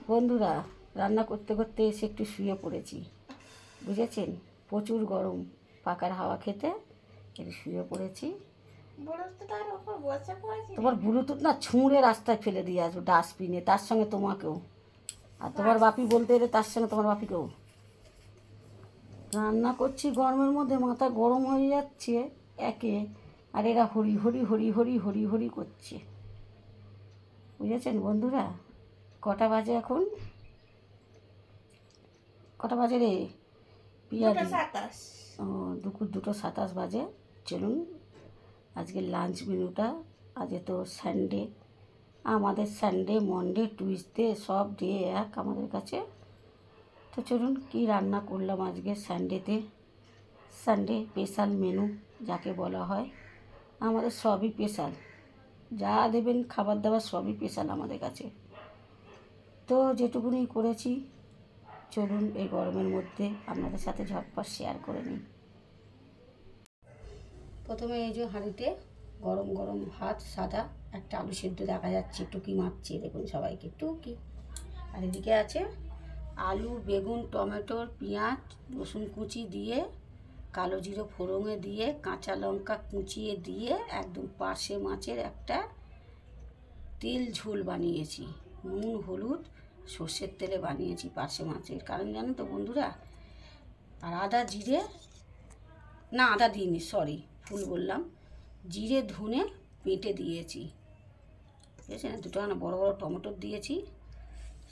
বন্ধুরা, রান্না করতে করতে এসে একটু শুয়ে পড়েছি, বুঝেছেন? প্রচুর গরম, পাখার হাওয়া খেতে একটু শুয়ে পড়েছি। তোমার ব্লুটুথ না ছুঁড়ে রাস্তায় ফেলে দিয়ে আসবো ডাস্টবিনে, তার সঙ্গে তোমাকেও, আর তোমার বাপি বলতে এলে তার সঙ্গে তোমার বাপিকেও। রান্না করছি গরমের মধ্যে, মাথা গরম হয়ে যাচ্ছে একে, আর এরা হরি হরি হরি হরি হরি হরি করছে, বুঝেছেন বন্ধুরা? কটা বাজে এখন? কটা বাজে রে পিয়াদি? ও, দুপুর 2:27 বাজে। চলুন আজকে লাঞ্চ মেনুটা, আজকে তো সানডে, আমাদের সানডে মনডে টুইসডে সব ডে এক আমাদের কাছে। তো চলুন কী রান্না করলাম আজকে সানডেতে। সানডে স্পেশাল মেনু যাকে বলা হয়, আমাদের সবই স্পেশাল, যা দেবেন খাবার দাবার সবই স্পেশাল আমাদের কাছে। তো যেটুকুনি করেছি, চলুন এই গরমের মধ্যে আপনাদের সাথে ঝটপট শেয়ার করে নিই। প্রথমে এই যে হাঁড়িতে গরম গরম ভাত সাদা, একটা আলু সেদ্ধ দেখা যাচ্ছে, টুকি মারছে দেখুন সবাইকে, টুকি। আর এদিকে আছে আলু, বেগুন, টমেটোর, পেঁয়াজ, রসুন কুচি দিয়ে, কালো জিরে ফোড়নে দিয়ে, কাঁচা লঙ্কা কুচিয়ে দিয়ে একদম পার্শে মাছের একটা তেল ঝোল বানিয়েছি। নুন হলুদ সর্ষের তেলে বানিয়েছি পার্শে মাছের, কারণ জানেন তো বন্ধুরা। আর আদা জিরে, না আদা দিইনি, সরি ভুল বললাম, জিরে ধনে বেটে দিয়েছি, বুঝেছেন? দুটো না বড়ো বড়ো টমেটো দিয়েছি।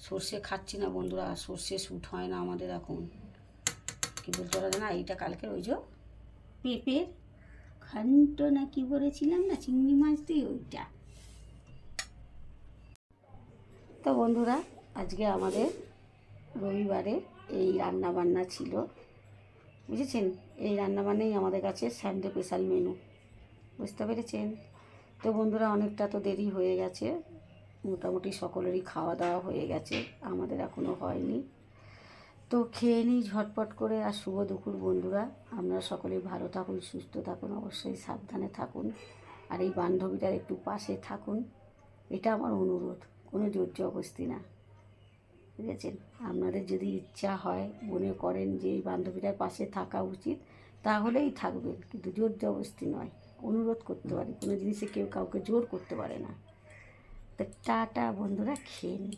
সর্ষে খাচ্ছি না বন্ধুরা, সর্ষে শ্যুট হয় না আমাদের এখন। কী বলতে পারা যায় না, এইটা কালকের ওই যে পেঁপের ঘন্ট না কি বলেছিলাম না, চিংড়ি মাছ দিয়ে, ওইটা। তো বন্ধুরা, আজকে আমাদের রবিবারে এই রান্না বান্না ছিল, বুঝেছেন? এই রান্নাবান্নাই আমাদের কাছে সানডে স্পেশাল মেনু, বুঝতে পেরেছেন? তো বন্ধুরা, অনেকটা তো দেরি হয়ে গেছে, মোটামুটি সকলেরই খাওয়া দাওয়া হয়ে গেছে, আমাদের এখনও হয়নি। তো খেয়ে নিই ঝটপট করে। আর শুভ দুপুর বন্ধুরা, আপনারা সকলেই ভালো থাকুন, সুস্থ থাকুন, অবশ্যই সাবধানে থাকুন, আর এই বান্ধবীটার একটু পাশে থাকুন, এটা আমার অনুরোধ, কোনো জোর জবরদস্তি না, বুঝেছেন? আপনাদের যদি ইচ্ছা হয়, মনে করেন যে এই বান্ধবীটার পাশে থাকা উচিত, তাহলেই থাকবেন, কিন্তু জোর জবরদস্তি নয়, অনুরোধ করতে পারি, কোনো জিনিসে কেউ কাউকে জোর করতে পারে না। তো টাটা বন্ধুরা, খেয়ে নিই।